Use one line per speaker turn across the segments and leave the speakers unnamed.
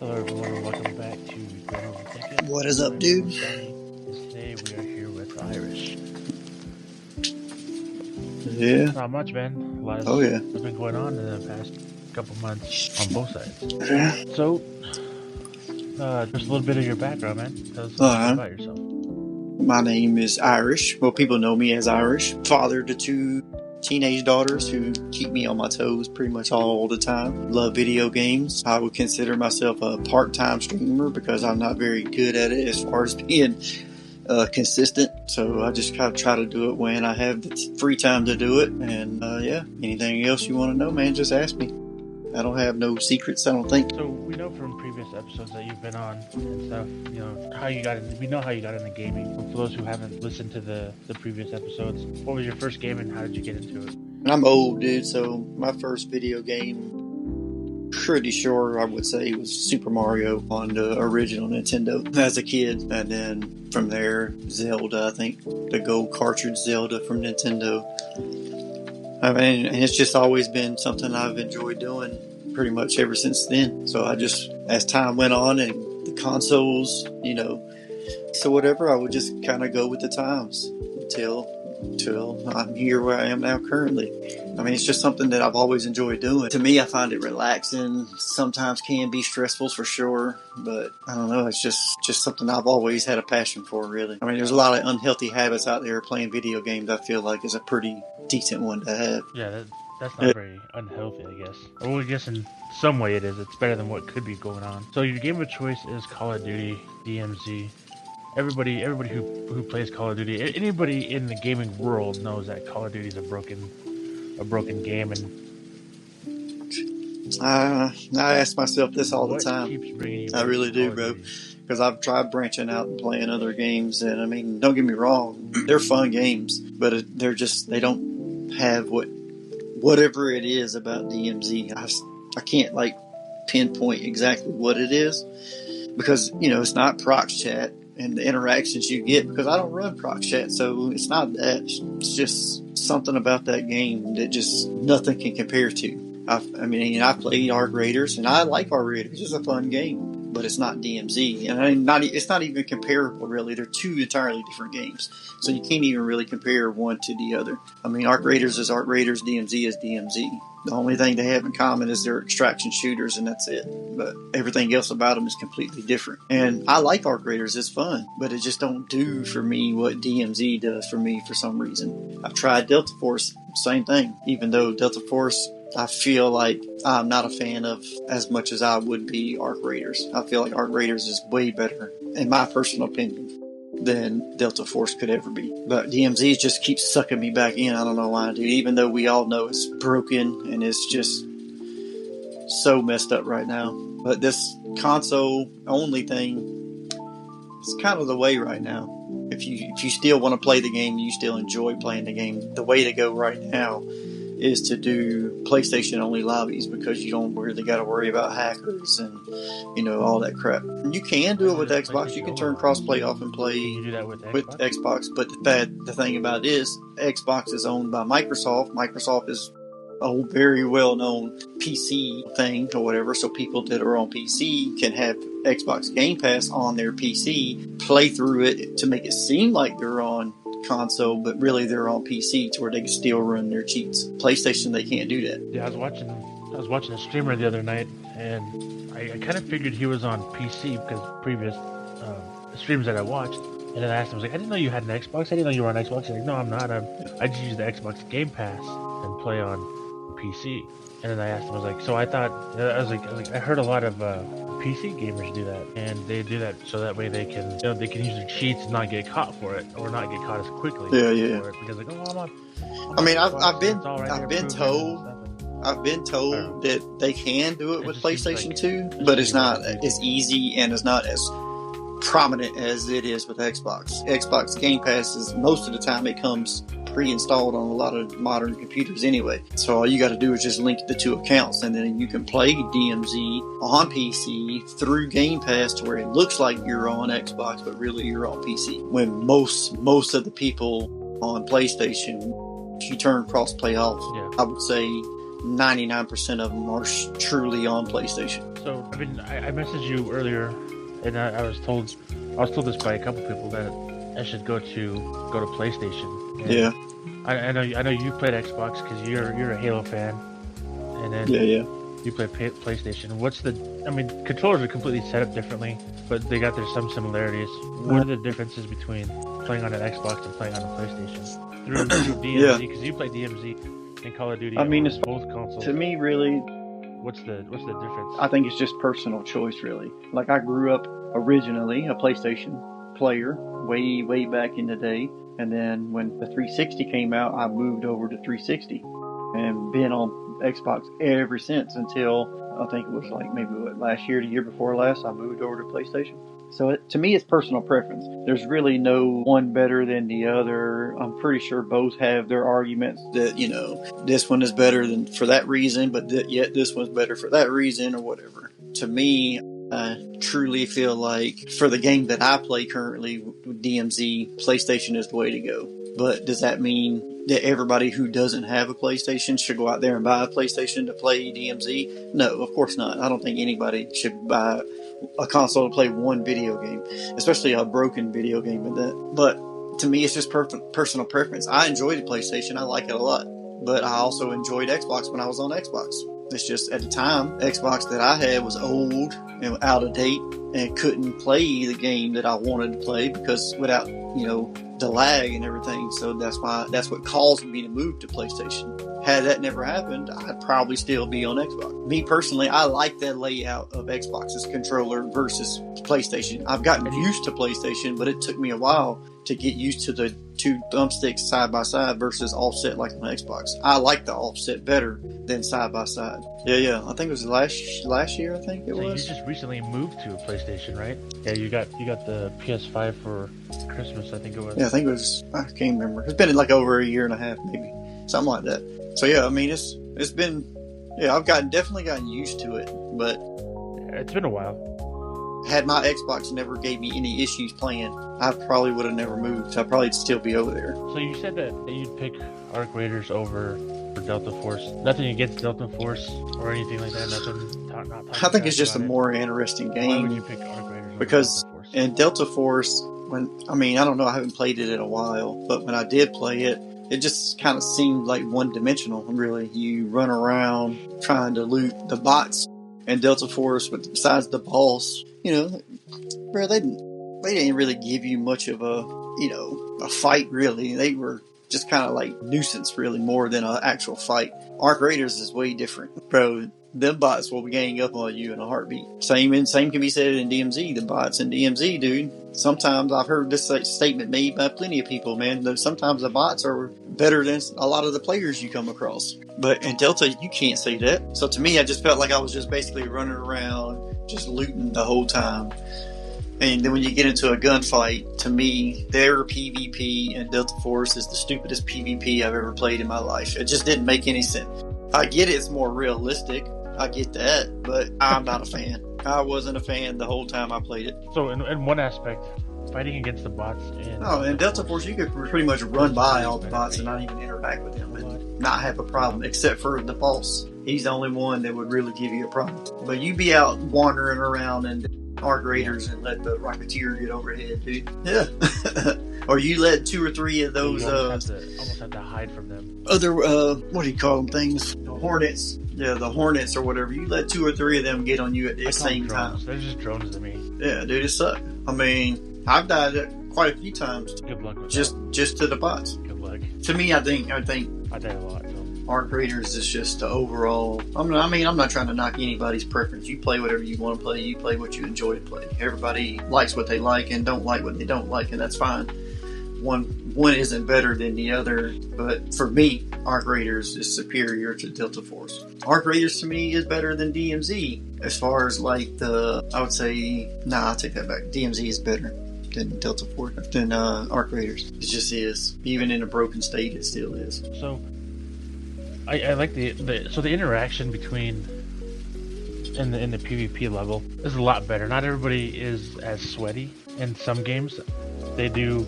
Hello everyone and welcome back to Grand Over Ticket.
What is up, dude?
Today we are here with Irish.
Yeah.
Not much, man. A lot
has
been going on in the past couple months on both sides.
Yeah.
So, just a little bit of your background, man. Tell us a little bit about yourself.
My name is Irish. Well, people know me as Irish. Father to two teenage daughters who keep me on my toes pretty much all the time. Love video games. I would consider myself a part-time streamer because I'm not very good at it as far as being consistent. So I just kind of try to do it when I have the free time to do it. And anything else you want to know, man, just ask me. I don't have no secrets, I don't think.
So we know from previous episodes that you've been on and stuff, you know, how you got in, we know how you got into gaming. For those who haven't listened to the previous episodes, what was your first game and how did you get into it?
I'm old, dude, so my first video game, pretty sure I would say, was Super Mario on the original Nintendo as a kid. And then from there, Zelda, I think, the gold cartridge Zelda from Nintendo. I mean, and it's just always been something I've enjoyed doing pretty much ever since then. So I just, as time went on and the consoles, you know, so whatever, I would just kind of go with the times until I'm here where I am now currently. I mean, it's just something that I've always enjoyed doing. To me, I find it relaxing. Sometimes can be stressful for sure, but I don't know. It's just something I've always had a passion for, really. I mean, there's a lot of unhealthy habits out there. Playing video games, I feel like, is a pretty decent one to have.
Yeah, that's not very unhealthy, I guess. Well, I guess in some way it is. It's better than what could be going on. So your game of choice is Call of Duty, DMZ. Everybody who plays Call of Duty, anybody in the gaming world knows that Call of Duty is a broken game. And
I ask myself this all the time.
Keeps bringing you
I really do, bro. Because I've tried branching out and playing other games, and I mean, don't get me wrong, they're fun games, but they don't have whatever it is about DMZ. I can't like pinpoint exactly what it is, because you know it's not prox chat and the interactions you get, because I don't run prox chat, so it's not that. It's just something about that game that just nothing can compare to. I played Arc Raiders, and I like Arc Raiders. It's a fun game, but it's not DMZ, and it's not even comparable, really. They're two entirely different games, so you can't even really compare one to the other. I mean, Arc Raiders is Arc Raiders, DMZ is DMZ. The only thing they have in common is they're extraction shooters, and that's it. But everything else about them is completely different. And I like Arc Raiders, it's fun, but it just don't do for me what DMZ does for me for some reason. I've tried Delta Force, same thing. Even though Delta Force, I feel like I'm not a fan of as much as I would be Arc Raiders. I feel like Arc Raiders is way better, in my personal opinion, than Delta Force could ever be. But DMZ just keeps sucking me back in. I don't know why, dude. Even though we all know it's broken and it's just so messed up right now. But this console only thing is kind of the way right now. If you still want to play the game, you still enjoy playing the game, the way to go right now is to do PlayStation only lobbies, because you don't really got to worry about hackers and all that crap. You can do it with Xbox. You can turn crossplay off and play with Xbox. But the thing about it is Xbox is owned by Microsoft. Microsoft is a very well-known PC thing or whatever, so people that are on PC can have Xbox Game Pass on their PC, play through it to make it seem like they're on console, but really they're on PC to where they can still run their cheats. PlayStation, they can't do that.
Yeah, I was watching a streamer the other night, and I kind of figured he was on PC because previous streams that I watched. And then I asked him, I was like, I didn't know you had an Xbox. I didn't know you were on Xbox. He's like, no, I'm not. I just use the Xbox Game Pass and play on PC. And then I asked him, I was like, so I heard a lot of PC gamers do that, and they do that so that way they can use their cheats and not get caught for it, or not get caught as quickly.
Yeah.
For it, because like, oh, I'm on.
I've been told that they can do it with PlayStation 2, but it's not as easy and it's not as prominent as it is with Xbox. Xbox Game Pass is, most of the time it comes pre-installed on a lot of modern computers anyway. So all you got to do is just link the two accounts, and then you can play DMZ on PC through Game Pass to where it looks like you're on Xbox, but really you're on PC. When most of the people on PlayStation, if you turn crossplay off, I would say 99% of them are truly on PlayStation.
So I mean, I messaged you earlier, and I was told this by a couple people that I should go to PlayStation. And
Yeah.
I know you played Xbox because you're a Halo fan, and then
Yeah.
you play PlayStation. I mean, controllers are completely set up differently, but there's some similarities. What are the differences between playing on an Xbox and playing on a PlayStation? Through DMZ, because you play DMZ and Call of Duty.
I mean,
on
it's,
both consoles.
to me, really,
What's the difference?
I think it's just personal choice, really. Like, I grew up originally a PlayStation player way back in the day. And then when the 360 came out, I moved over to 360 and been on Xbox ever since until I think it was like maybe last year, the year before last, I moved over to PlayStation. So to me, it's personal preference. There's really no one better than the other. I'm pretty sure both have their arguments
That, this one is better than for that reason, but yet this one's better for that reason or whatever. To me, I truly feel like for the game that I play currently with DMZ, PlayStation is the way to go. But does that mean that everybody who doesn't have a PlayStation should go out there and buy a PlayStation to play DMZ? No, of course not. I don't think anybody should buy a console to play one video game, especially a broken video game at that. But to me, it's just personal preference. I enjoy the PlayStation. I like it a lot. But I also enjoyed Xbox when I was on Xbox. It's just at the time, Xbox that I had was old and out of date and couldn't play the game that I wanted to play because without, the lag and everything. So that's what caused me to move to PlayStation. Had that never happened, I'd probably still be on Xbox. Me personally, I like that layout of Xbox's controller versus PlayStation. I've gotten used to PlayStation, but it took me a while to get used to the two thumbsticks side by side versus offset like on Xbox. I like the offset better than side by side. Yeah. I think it was last year. I think it was.
You just recently moved to a PlayStation, right? Yeah, you got the PS5 for Christmas. I think it was.
Yeah, I think it was. I can't remember. It's been like over a year and a half, maybe something like that. So yeah, I mean it's been. Yeah, I've definitely gotten used to it, but
it's been a while.
Had my Xbox never gave me any issues playing, I probably would have never moved. I'd probably still be over there.
So you said that you'd pick Arc Raiders over Delta Force. Nothing against Delta Force or anything like that.
I think it's just a more interesting game.
Why would you pick Arc Raiders
because
over Delta Force?
In Delta Force, I don't know, I haven't played it in a while, but when I did play it, it just kind of seemed like one-dimensional, really. You run around trying to loot the bots in Delta Force, but besides the boss, bro, they didn't really give you much of a fight, really. They were just kind of like nuisance, really, more than an actual fight. Arc Raiders is way different, bro. Them bots will gang up on you in a heartbeat. Same can be said in DMZ. The bots in DMZ, dude. Sometimes I've heard this statement made by plenty of people, man. Sometimes the bots are better than a lot of the players you come across. But in Delta, you can't say that. So to me, I just felt like I was just basically running around, just looting the whole time. And then when you get into a gunfight, to me, their PvP in Delta Force is the stupidest PvP I've ever played in my life. It just didn't make any sense. I get it's more realistic. I get that, but I'm not a fan. I wasn't a fan the whole time I played it.
So in one aspect, fighting against the bots
in Delta Force, you could pretty much run by all the bots and not even interact with them and not have a problem, except for the boss. He's the only one that would really give you a problem. But you be out wandering around and Arc Raiders and let the Rocketeer get overhead, dude. Yeah. Or you let 2 or 3 of those
almost have to hide from them.
Other what do you call them things? The Hornets. Yeah, the Hornets or whatever. You let 2 or 3 of them get on you at the same time.
They're just drones to me.
Yeah, dude, it sucked. I mean, I've died quite a few times.
Good luck with
just to the bots.
Good luck.
To me, I think
I died a lot. So.
Arc Raiders is just the overall. I'm not trying to knock anybody's preference. You play whatever you want to play. You play what you enjoy to play. Everybody likes what they like and don't like what they don't like, and that's fine. One isn't better than the other, but for me, Arc Raiders is superior to Delta Force. Arc Raiders to me is better than DMZ as far as I would say, I'll take that back. DMZ is better than Delta Force, than Arc Raiders. It just is. Even in a broken state, it still is.
So, I like the interaction between in the PvP level is a lot better. Not everybody is as sweaty in some games. They do.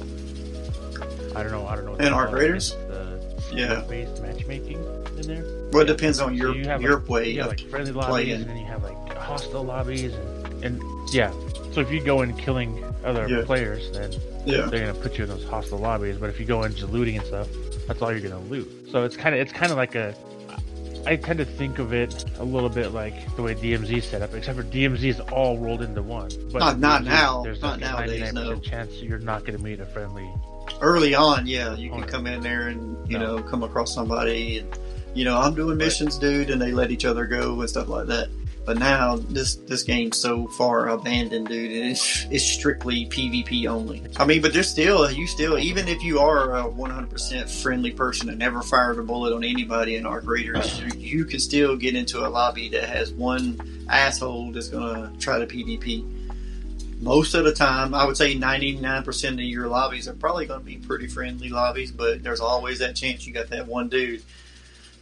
I don't know.
In Arc Raiders? Yeah.
based matchmaking in there.
Well, it depends on
So
your
you have
your
like,
way
yeah,
of
like friendly lobbies,
playing.
and then you have like hostile lobbies, and yeah. So if you go in killing other
Yeah.
players, then
Yeah.
they're gonna put you in those hostile lobbies. But if you go in just looting and stuff, that's all you're gonna loot. So it's kind of like a. I tend to think of it a little bit like the way DMZ is set up, except for DMZ is all rolled into one. But
Not
DMZ,
now.
There's
Not
like a
nowadays,
99%
no.
chance you're not gonna meet a friendly.
Early on, yeah, you can
Owner.
come in there and
No.
come across somebody, and I'm doing missions, dude, and they let each other go and stuff like that. But now this game's so far abandoned, dude. It's strictly PvP only. I mean, but you still, even if you are a 100% friendly person and never fired a bullet on anybody in Arc Raiders, you can still get into a lobby that has one asshole that's gonna try to PvP. Most of the time, I would say 99% of your lobbies are probably going to be pretty friendly lobbies, but there's always that chance you got that one dude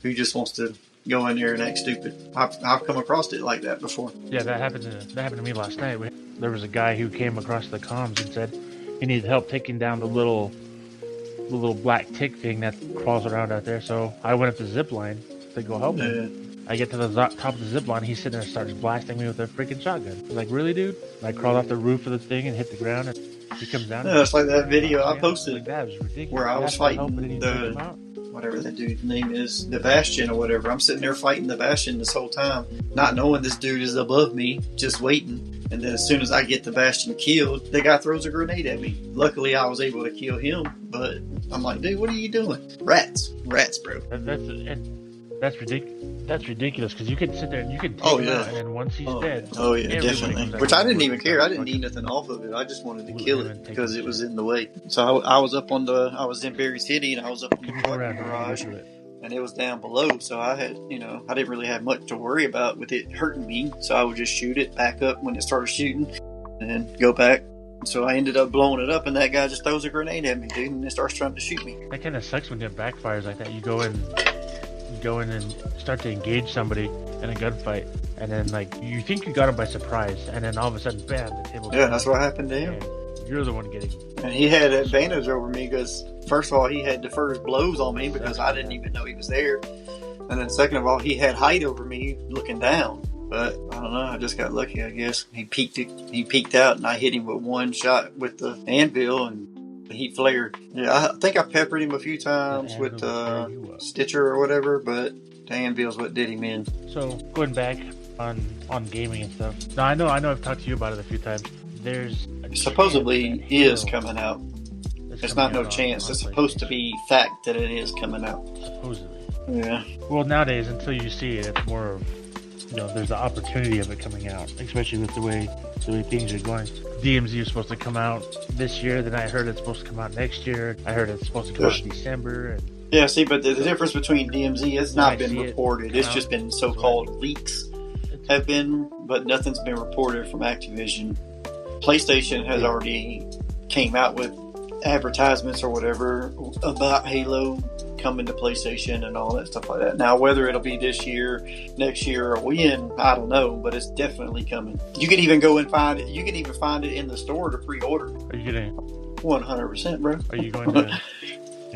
who just wants to go in there and act stupid. I've come across it like that before.
Yeah, that happened to me last night. There was a guy who came across the comms and said he needed help taking down the little black tick thing that crawls around out there. So I went up the zip line to go help him. I get to the top of the zip line. He's sitting there and starts blasting me with a freaking shotgun. I was like, really, dude? And I crawled off the roof of the thing and hit the ground. And he comes down.
Yeah, it's like that video I
Like,
posted
that was ridiculous.
where I was
Asked for help,
fighting
but he
the-
took him out.
whatever that dude's name is, the Bastion or whatever. I'm sitting there fighting the Bastion this whole time, not knowing this dude is above me, just waiting. And then as soon as I get the Bastion killed, the guy throws a grenade at me. Luckily, I was able to kill him, but I'm like, dude, what are you doing? Rats, bro.
That's ridiculous. That's ridiculous because you could sit there and you could take
Oh,
him
yeah.
out, and then once he's dead,
Oh yeah,
everybody
definitely.
comes out
Which I
and
didn't even
starts
care. I didn't
fucking-
need nothing off of it. I just wanted to
Loot
kill
him
it
and take
because
his
it was
shit.
in the way. So I was in Berry City and I was up in the
Go
parking
around,
garage.
go to it.
And it was down below, so I had, I didn't really have much to worry about with it hurting me. So I would just shoot it back up when it started shooting, and then go back. So I ended up blowing it up, and that guy just throws a grenade at me, dude, and it starts trying to shoot me.
That kind of sucks when it backfires like that. You go in and start to engage somebody in a gunfight, and then like you think you got him by surprise, and then all of a sudden, bam, the table.
Yeah, that's what happened to him.
And you're the one getting.
And he had advantage over me because, first of all, he had the first blows on me because I didn't even know he was there. And then second of all, he had height over me looking down. But I don't know, I just got lucky, I guess. He peeked out, and I hit him with one shot with the anvil, and he flared. Yeah, I think I peppered him a few times with Stitcher or whatever, but the anvil's what did him in.
So going back on gaming and stuff. Now I know I've talked to you about it a few times. There's a
Supposedly
chance that
is
Halo
coming out.
is
It's
coming
not no
out
chance.
on
It's supposed to
PlayStation.
be fact that it is coming out.
Supposedly.
Yeah.
Well, nowadays, until you see it, it's more of, there's the opportunity of it coming out, especially with the way things are going. DMZ is supposed to come out this year, then I heard it's supposed to come out next year. I heard it's supposed to come out in December. And
Yeah, see, but the difference between DMZ, it's not
I
been
see it
reported.
come
It's
out.
just been so-called leaks have been, but nothing's been reported from Activision. PlayStation has already came out with advertisements or whatever about Halo coming to PlayStation and all that stuff like that. Now, whether it'll be this year, next year, or when, I don't know, but it's definitely coming. You can even go and find it. You can even find it in the store to pre-order.
Are you gonna?
100%, bro.
Are you going to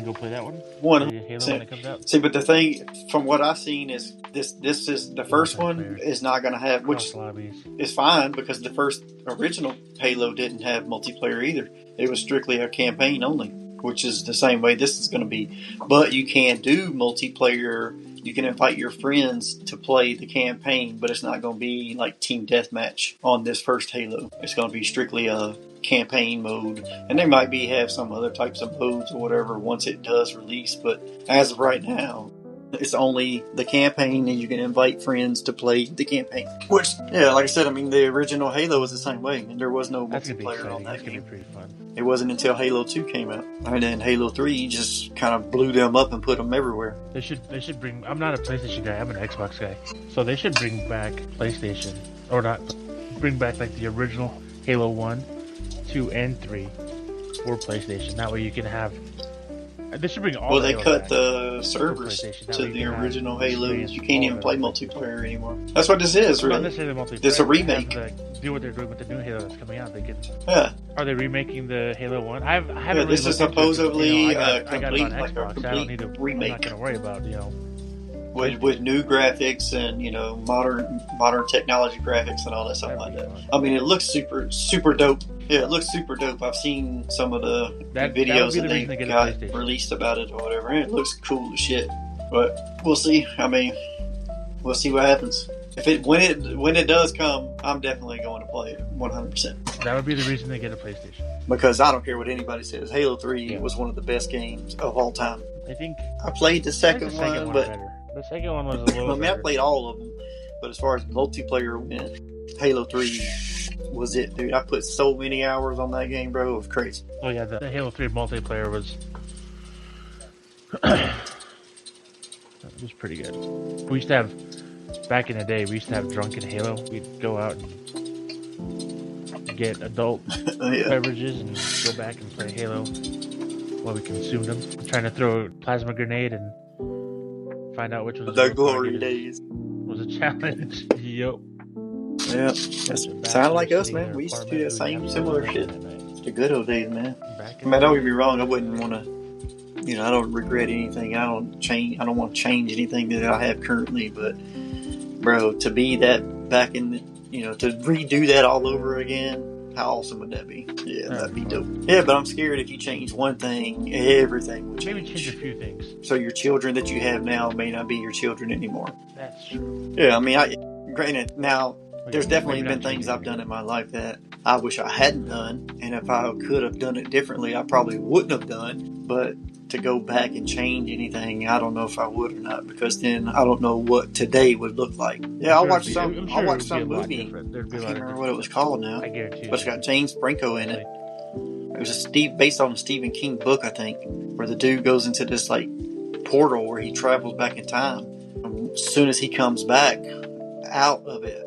go play that one?
One.
Halo when it comes out.
See, but the thing, from what I've seen, is this is the first one is not going to have, which
Cross lobbies.
is fine because the first original Halo didn't have multiplayer either. It was strictly a campaign only, which is the same way this is going to be. But you can do multiplayer. You can invite your friends to play the campaign, but it's not going to be like team deathmatch on this first Halo. It's going to be strictly a campaign mode, and they might have some other types of modes or whatever once it does release. But as of right now, it's only the campaign, and you can invite friends to play the campaign. Which, yeah, like I said, I mean, the original Halo was the same way, and there was no
That's gonna be
multiplayer on
exciting.
that
That's gonna
game.
be pretty fun.
It wasn't until Halo 2 came out, and then Halo 3 just kind of blew them up and put them everywhere.
They should bring. I'm not a PlayStation guy. I'm an Xbox guy. So they should bring back PlayStation, or not bring back like the original Halo 1, 2, and 3 for PlayStation. That way you can have They should bring all.
Well,
the
they
Halos
cut
back
the
to
servers
PlayStation. That
to
way you
the
can have
original Halos.
experience
You can't
all
even
of
play
it.
multiplayer anymore. That's what this is,
Not
really.
necessarily multiplayer.
It's a
but
remake.
do what they're doing with the new Halo that's coming out. They can.
Yeah.
Are they remaking the Halo One? I haven't
Yeah,
really
this is
looked into it,
supposedly
I got it
complete,
on
like a
Xbox. I don't need
complete
to.
remake.
I'm not gonna worry about
With new graphics and modern technology graphics and all that stuff like that. I mean, it looks super dope. Yeah, it looks super dope. I've seen some of the videos that they got released about it or whatever, and it looks cool as shit. But we'll see. I mean, we'll see what happens. When it does come, I'm definitely going to play it 100%.
That would be the reason they get a PlayStation.
Because I don't care what anybody says. Halo 3 was one of the best games of all time.
I think
I played the second one, but
better. The second one was a little.
I mean, I played all of them, but as far as multiplayer, Halo 3 was it, dude. I put so many hours on that game, bro. It was crazy.
Oh yeah, the Halo 3 multiplayer was pretty good. We used to have back in the day. We used to have drunken Halo. We'd go out and get adult beverages and go back and play Halo while we consumed them. Trying to throw a plasma grenade and find out which was
the glory days
was a challenge. Yup.
Yeah, sound like us, man. We used to do that similar shit. The good old days, man. I mean, don't get me wrong. I wouldn't want to. I don't regret anything. I don't want to change anything that I have currently. But, bro, to be that back in the, to redo that all over again, how awesome would that be? Yeah, that'd be dope. Yeah, but I'm scared if you change one thing, everything would change.
Maybe change a few things.
So your children that you have now may not be your children anymore.
That's true.
Yeah, I mean, granted, now there's definitely been things I've done in my life that I wish I hadn't done, and if I could have done it differently, I probably wouldn't have done. But to go back and change anything, I don't know if I would or not, because then I don't know what today would look like. Yeah, I'll watch some movie. I can't remember what it was called now.
I guarantee you.
But it's got James Franco in it. It was based on a Stephen King book, I think, where the dude goes into this like portal where he travels back in time. And as soon as he comes back out of it,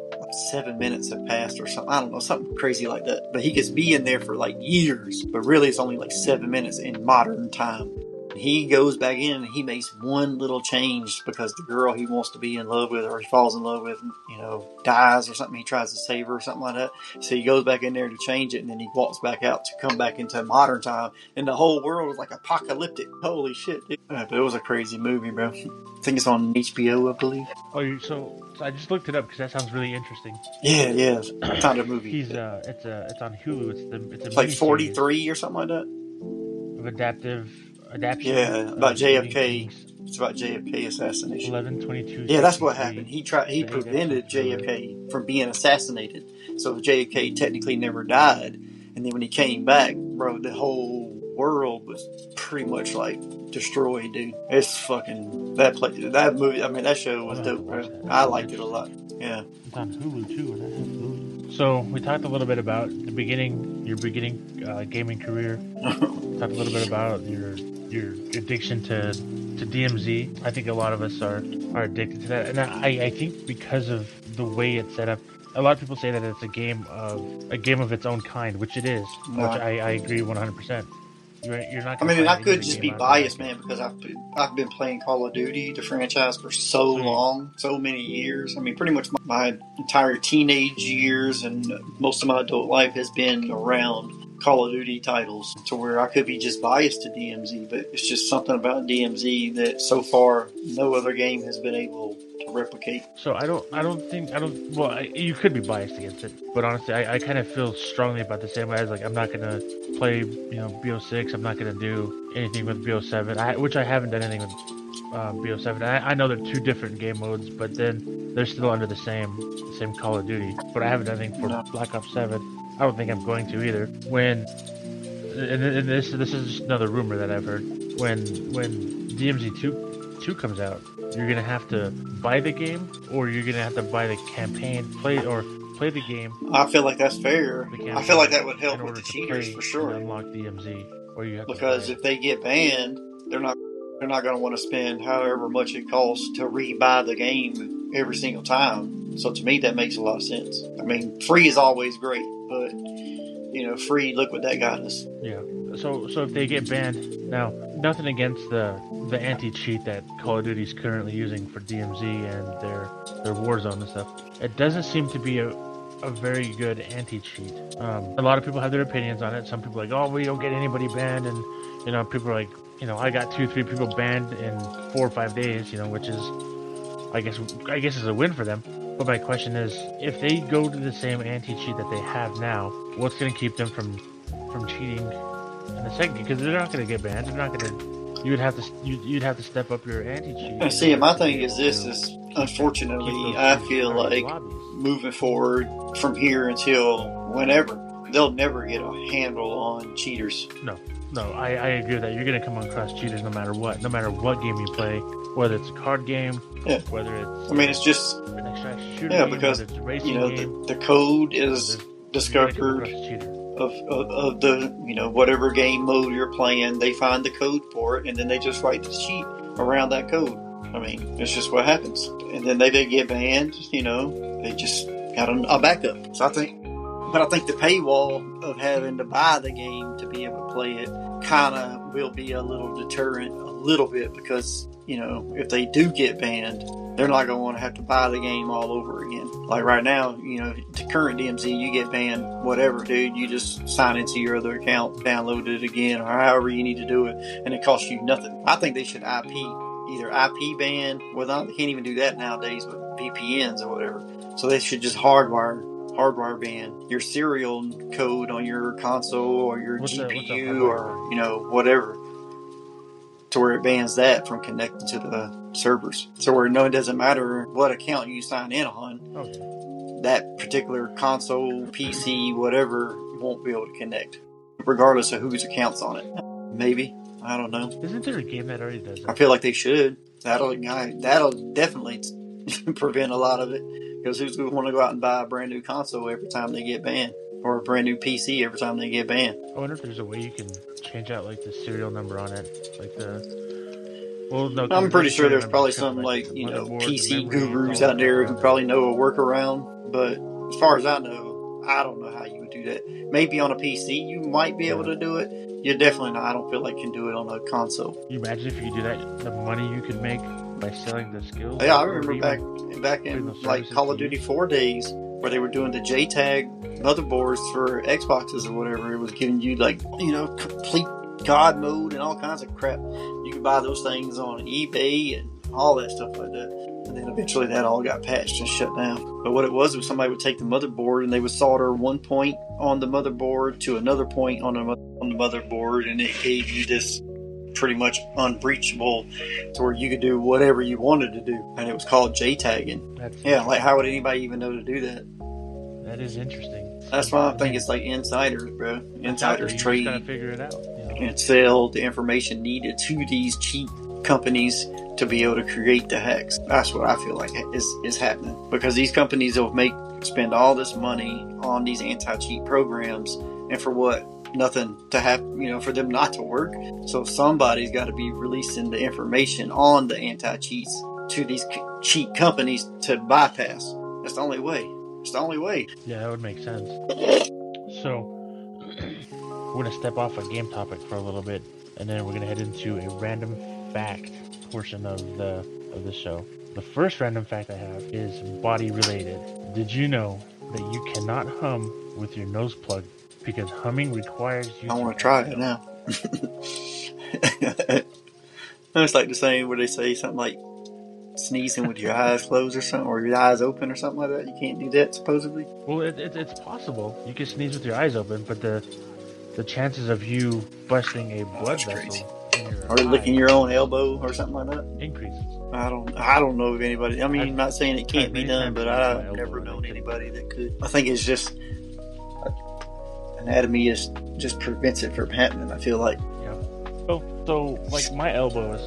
7 minutes have passed or something. I don't know, something crazy like that. But he gets be in there for like years. But really, it's only like 7 minutes in modern time. He goes back in and he makes one little change because the girl he wants to be in love with or he falls in love with, dies or something. He tries to save her or something like that. So he goes back in there to change it, and then he walks back out to come back into modern time. And the whole world was like apocalyptic. Holy shit, dude. But it was a crazy movie, bro. I think it's on HBO, I believe.
Oh, so I just looked it up because that sounds really interesting.
Yeah. I found a movie.
It's on Hulu. It's
like 43 or something like that.
Of adaptation.
Yeah, about JFK. It's about JFK assassination.
11/22.
Yeah, that's what happened. He prevented JFK from being assassinated. So JFK technically never died. And then when he came back, bro, the whole world was pretty much like destroyed, dude. It's fucking that movie. I mean, that show was dope, bro. I liked it a lot. Yeah.
It's on Hulu too. So we talked a little bit about your beginning gaming career. Talked a little bit about your addiction to DMZ. I think a lot of us are addicted to that, and I think because of the way it's set up, a lot of people say that it's a game of its own kind, which it is.
No.
Which I agree 100%. You're not.
I mean, I could just be biased, man, because I've been playing Call of Duty, the franchise, for so long, so many years. I mean, pretty much my entire teenage years and most of my adult life has been around Call of Duty titles, to where I could be just biased to DMZ, but it's just something about DMZ that so far no other game has been able to replicate.
So you could be biased against it, but honestly, I kind of feel strongly about the same way as like I'm not gonna play BO6. I'm not gonna do anything with BO7, which I haven't done anything with BO7. I know they're two different game modes, but then they're still under the same Call of Duty. But I haven't done anything for Black Ops 7. I don't think I'm going to either. And this is just another rumor that I've heard. When DMZ 2 comes out, you're gonna have to buy the game, or you're gonna have to buy the campaign, play the game.
I feel like that's fair. I feel like that would help with the cheaters for sure.
Unlock DMZ, or you have
because if they get banned, they're not going to want to spend however much it costs to rebuy the game every single time. So to me, that makes a lot of sense. I mean, free is always great, but free. Look what that got us.
Yeah. So if they get banned now, nothing against the anti-cheat that Call of Duty's currently using for DMZ and their Warzone and stuff. It doesn't seem to be a very good anti-cheat. A lot of people have their opinions on it. Some people are like, oh, we don't get anybody banned, and people are like, I got 2-3 people banned in 4 or 5 days, which is, I guess is a win for them. But my question is, if they go to the same anti-cheat that they have now, what's going to keep them from cheating in the second game? Because they're not going to get banned. They're not going to. You'd have to step up your anti-cheat.
See, my thing is this: is unfortunately, I feel like moving forward from here until whenever, they'll never get a handle on cheaters.
No, I agree with that. You're going to come across cheaters no matter what game you play, whether it's a card game, whether it's
it's just
an extraction shooter game,
because
whether it's a racing game,
the code is discovered of the whatever game mode you're playing. They find the code for it, and then they just write the cheat around that code. It's just what happens. And then they get banned. They just got a backup. So I think the paywall of having to buy the game to be able to play it kind of will be a little deterrent, a little bit, because if they do get banned, they're not going to want to have to buy the game all over again. Like right now, the current DMZ, you get banned, whatever, dude, you just sign into your other account, download it again, or however you need to do it, and it costs you nothing. I think they should either IP ban, they can't even do that nowadays with VPNs or whatever. So they should just hardwire ban your serial code on your console or your GPU or whatever, to where it bans that from connecting to the servers. So where it doesn't matter what account you sign in on, that particular console, PC, whatever, won't be able to connect, regardless of whose account's on it. Maybe. I don't know.
Isn't there a game that already does that?
I feel like they should. That'll definitely prevent a lot of it. Because who's going to want to go out and buy a brand new console every time they get banned? Or a brand new PC every time they get banned?
I wonder if there's a way you can change out the serial number on it.
I'm pretty sure there's probably some PC gurus out there who probably know a workaround. But as far as I know, I don't know how you would do that. Maybe on a PC you might be able to do it. You're definitely not. I don't feel like you can do it on a console.
You imagine if you could do that, the money you could make by selling the skills?
Yeah, I remember back in Call of Duty 4 days where they were doing the JTAG motherboards for Xboxes or whatever. It was giving you complete God mode and all kinds of crap. You could buy those things on eBay and all that stuff like that. And then eventually that all got patched and shut down. But what it was somebody would take the motherboard and they would solder one point on the motherboard to another point on the motherboard, and it gave you this pretty much unbreachable to where you could do whatever you wanted to do. And it was called JTagging. How would anybody even know to do that?
That is interesting.
That's why I think it's like insiders, bro. Insiders trade.
You just gotta figure it out.
And sell the information needed to these cheat companies to be able to create the hacks. That's what I feel like is happening. Because these companies will spend all this money on these anti-cheat programs, and for what? Nothing to have, for them not to work. So somebody's got to be releasing the information on the anti-cheats to these cheat companies to bypass. That's the only way. It's the only way.
Yeah, that would make sense. So we're going to step off a game topic for a little bit, and then we're going to head into a random fact portion of the show. The first random fact I have is body related. Did you know that you cannot hum with your nose plugged? Because humming requires you.
I want to try it now. It's like the saying where they say something like sneezing with your eyes closed or something, or your eyes open or something like that. You can't do that, supposedly.
Well, it's possible. You can sneeze with your eyes open, but the chances of you busting a blood vessel in your
or licking your own elbow or something like that
increases.
I don't know of anybody. I'm not saying it can't be done, but I've never known anybody that could. I think it's just anatomy just prevents it from happening, I feel like.
Yeah. So my elbow is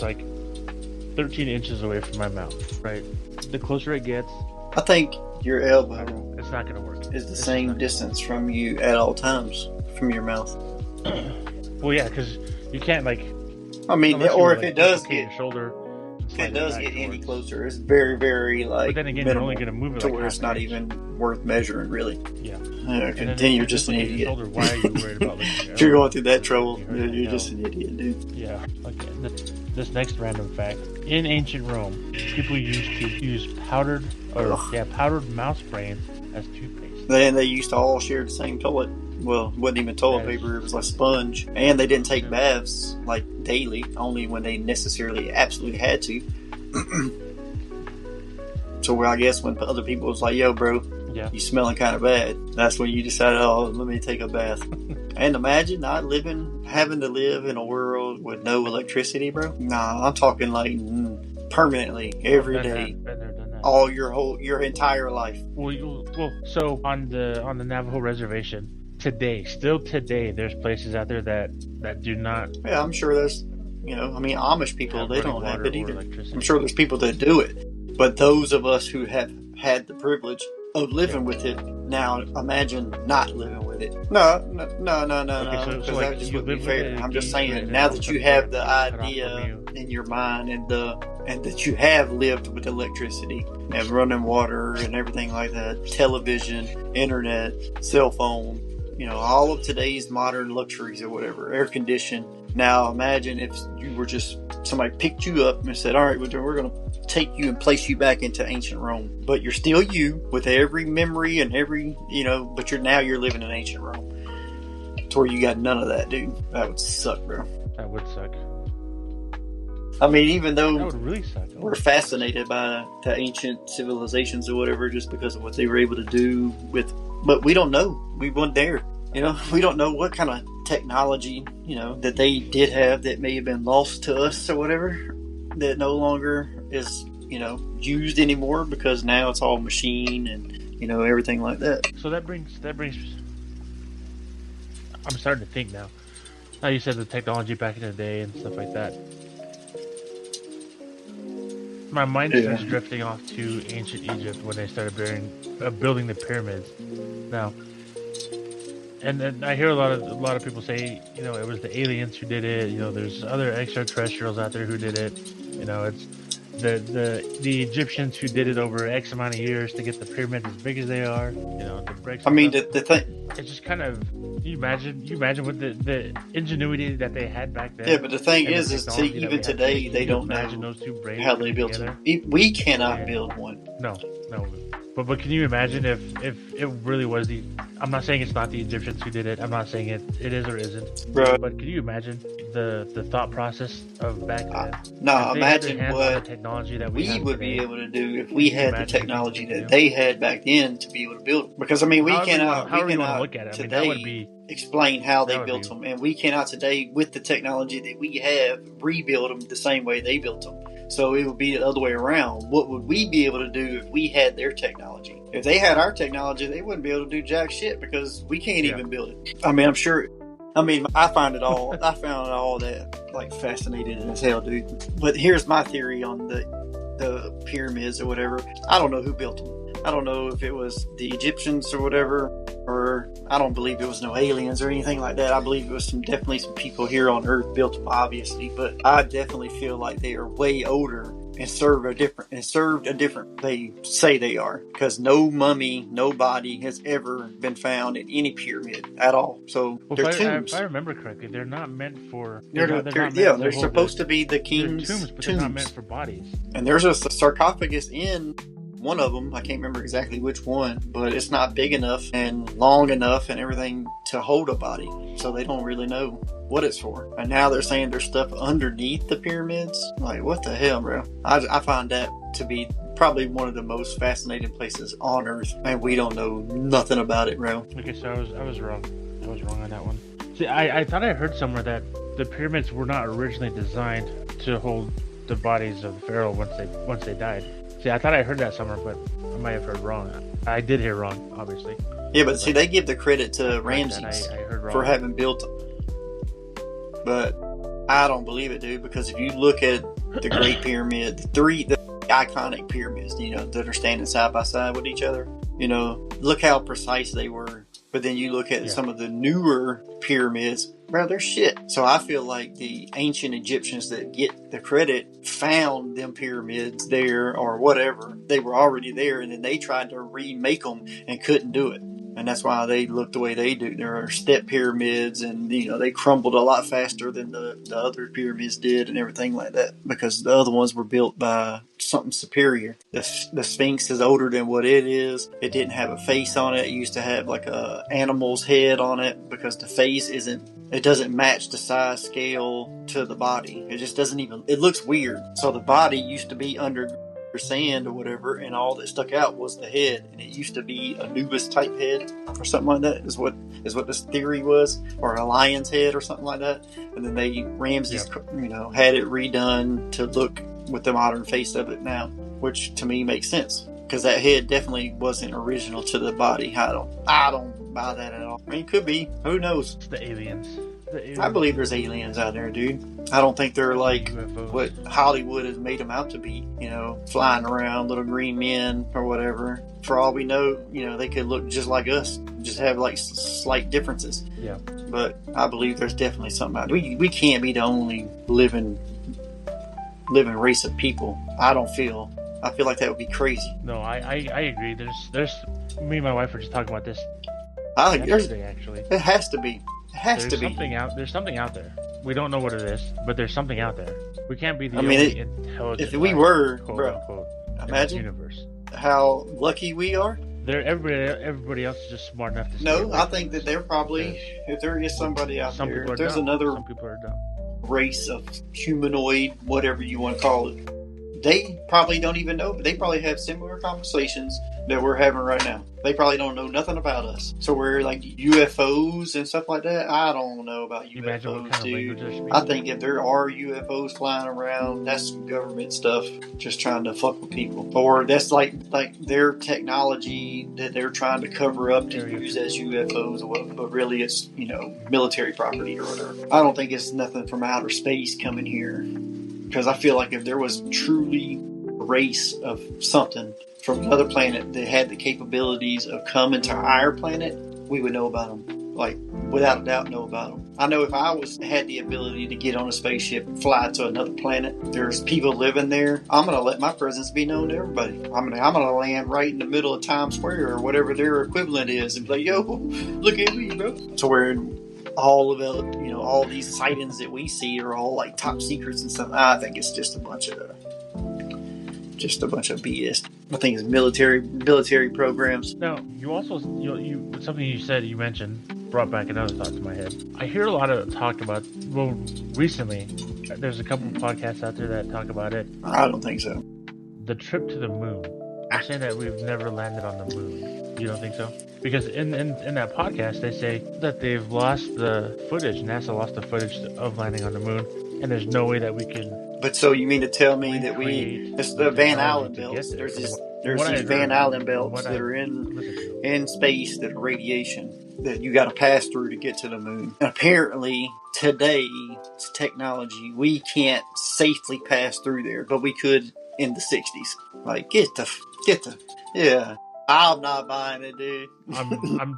13 inches away from my mouth, right? The closer it gets,
I think your elbow
it's not going to work.
Is the same distance from you at all times from your mouth.
Well, yeah, because you can't or
if it does hit
your shoulder,
if it
slide
does
back
get any
towards-
closer, it's very, very like.
But then again,
minimal,
you're only going to move it
to
like
where it's
half
not
an inch.
even worth measuring, really.
Yeah.
And
And
then you're
if
just an
somebody
idiot.
told her, why are you worried about looking at
If you're
your
going through that
own?
trouble,
You heard
you're
it,
just
no.
an idiot, dude.
Yeah. Okay. This next random fact: in ancient Rome, people used to use powdered mouse brains as toothpaste.
Then they used to all share the same toilet. Well, it wasn't even toilet
Yes.
paper; it was like sponge. And they didn't take baths like daily, only when they necessarily absolutely had to. So I guess when other people was like, "Yo, bro,
Yeah.
you smelling kind of bad," that's when you decided, "Oh, let me take a bath." And imagine having to live in a world with no electricity, bro. Nah, I'm talking like permanently, every
Been
day,
there, done that.
all your entire life.
Well, so on the Navajo reservation still today, there's places out there that do not
Yeah, I'm sure there's, I mean, Amish people,
have
they
running
don't have
water
it
or
either.
electricity.
I'm sure there's people that do it, but those of us who have had the privilege of living with it, now imagine not living with it. No,
Okay,
because
so like
that just
you
wouldn't be
live with
fair.
it,
I'm just
you
saying,
eat it,
now
and
that
all
you
the
have the
stuff cut off from
idea
you.
in your mind and that you have lived with electricity and running water and everything like that, television, internet, cell phone, all of today's modern luxuries or whatever, air conditioned. Now imagine if you were just, somebody picked you up and said, all right, we're going to take you and place you back into ancient Rome, but you're still you with every memory and every, but you're living in ancient Rome. To where you got none of that, dude. That would suck, bro.
That would suck.
I mean, even
That
though
would really suck.
we're fascinated by the ancient civilizations or whatever, just because of what they were able to do but we don't know. We weren't there. We don't know what kind of technology, that they did have that may have been lost to us or whatever, that no longer is, used anymore because now it's all machine and, everything like that.
So that brings. I'm starting to think now. Now you said the technology back in the day and stuff like that. My mind starts drifting off to ancient Egypt when they started building the pyramids. Now, and then I hear a lot of people say, it was the aliens who did it. There's other extraterrestrials out there who did it. It's the Egyptians who did it over X amount of years to get the pyramids as big as they are. The bricks.
I mean,
stuff.
the thing.
It's just kind of. You imagine what the ingenuity that they had back then.
Yeah, but the thing
and
is
the
see,
technology that we
even
have
today,
Can
they
you
don't
imagine
know
those two brains
how they
coming
built
together?
them. We cannot
Yeah.
build one.
No. But can you imagine if it really was the? I'm not saying it's not the Egyptians who did it. I'm not saying it is or isn't.
Bro.
But can you imagine the thought process of back then?
No,
If they had their
imagine
hands on the
what
technology that
we
have
would be
today,
able to do if we
Can you
had the
imagine the
technology
things we
that
do?
they had back then to be able to build them. Because I mean, we
however
cannot
you wanna look at it. I mean, that
today
would be
explain how they
that would
built
be-
them, and we cannot today with the technology that we have rebuild them the same way they built them. So it would be the other way around. What would we be able to do if we had their technology? If they had our technology, they wouldn't be able to do jack shit because we can't
Yeah.
even build it. I mean, I'm sure. I mean, I found it all that like fascinating as hell, dude. But here's my theory on the pyramids or whatever. I don't know who built them. I don't know if it was the Egyptians or whatever, or I don't believe it was no aliens or anything like that. I believe it was definitely some people here on Earth built them, obviously. But I definitely feel like they are way older and served a different. They say they are, because no mummy, no body has ever been found in any pyramid at all. So they're tombs.
If I remember correctly, they're not meant for.
They're supposed to be the king's
tombs, but they're not meant for bodies.
And there's a sarcophagus in one of them. I can't remember exactly which one, but it's not big enough and long enough and everything to hold a body. So they don't really know what it's for. And now they're saying there's stuff underneath the pyramids. Like, what the hell, bro? I find that to be probably one of the most fascinating places on Earth, and we don't know nothing about it, bro.
Okay, so I was wrong. I was wrong on that one. See, I thought I heard somewhere that the pyramids were not originally designed to hold the bodies of the pharaoh once they died. See, I thought I heard that somewhere, but I might have heard wrong. I did hear wrong, obviously.
Yeah, but see, they give the credit to Ramses
I heard wrong.
for having built them. But I don't believe it, dude, because if you look at the Great Pyramid, the iconic pyramids, that are standing side by side with each other, look how precise they were But then you look at
Yeah.
some of the newer pyramids, bro, they're shit. So I feel like the ancient Egyptians that get the credit found them pyramids there or whatever. They were already there, and then they tried to remake them and couldn't do it. And that's why they look the way they do. There are step pyramids, and they crumbled a lot faster than the other pyramids did, and everything like that, because the other ones were built by something superior. The Sphinx is older than what it is. It didn't have a face on it. It used to have like a animal's head on it, because the face doesn't match the size scale to the body. It just doesn't even. It looks weird. So the body used to be under sand or whatever, and all that stuck out was the head, and it used to be Anubis type head or something like that is what this theory was, or a lion's head or something like that. And then Ramses had it redone to look with the modern face of it now, which to me makes sense, because that head definitely wasn't original to the body. I don't buy that at all. I mean, it could be, who knows.
It's the aliens.
I believe there's aliens out there, dude. I don't think they're like
UFOs.
what Hollywood has made them out to be, flying around, little green men or whatever. For all we know, they could look just like us, just have like slight differences.
Yeah.
But I believe there's definitely something out there. We can't be the only living race of people. I feel like that would be crazy.
No, I agree. There's me and my wife were just talking about this
I think
yesterday, actually.
it has to be. It has to be.
There's something out there. We don't know what it is, but there's something out there. We can't be the only intelligent
if we
life,
were,
quote
bro,
unquote,
imagine
in the universe.
how lucky we are.
Everybody else is just smart enough to stay
No,
away
I
from
think
it.
that they're probably, if there is somebody out
Some
there,
people are
if there's
dumb.
another
Some people are dumb.
race of humanoid, whatever you want to call it, they probably don't even know, but they probably have similar conversations that we're having right now. They probably don't know nothing about us. So we're like UFOs and stuff like that. I don't know about
Can you imagine what
UFOs,
kind of
dude.
language they're speaking?
I think if there are UFOs flying around, that's some government stuff, just trying to fuck with people. Or that's like their technology that they're trying to cover up to use as UFOs or whatever, but really it's, military property or whatever. I don't think it's nothing from outer space coming here, because I feel like if there was truly a race of something from another planet that had the capabilities of coming to our planet, we would know about them. Like, without a doubt, know about them. I know if I had the ability to get on a spaceship and fly to another planet, there's people living there, I'm going to let my presence be known to everybody. I'm going to land right in the middle of Times Square or whatever their equivalent is and be like, yo, look at me, bro. To where all of the, all these sightings that we see are all like top secrets and stuff. I think it's just a bunch of BS. I think it's military programs.
Now, you also something you mentioned brought back another thought to my head. I hear a lot of talk about, recently, there's a couple of podcasts out there that talk about it.
I don't think so.
The trip to the moon. They're saying that we've never landed on the moon. You don't think so? Because in that podcast, they say that they've lost the footage. NASA lost the footage of landing on the moon, and there's no way that we can.
But so you mean to tell me that it's the Van Allen belts? There's these Van Allen belts that are in space that are radiation that you got to pass through to get to the moon. And apparently today's technology, we can't safely pass through there, but we could in the 60s. Like get the yeah. I'm not buying it, dude.
I'm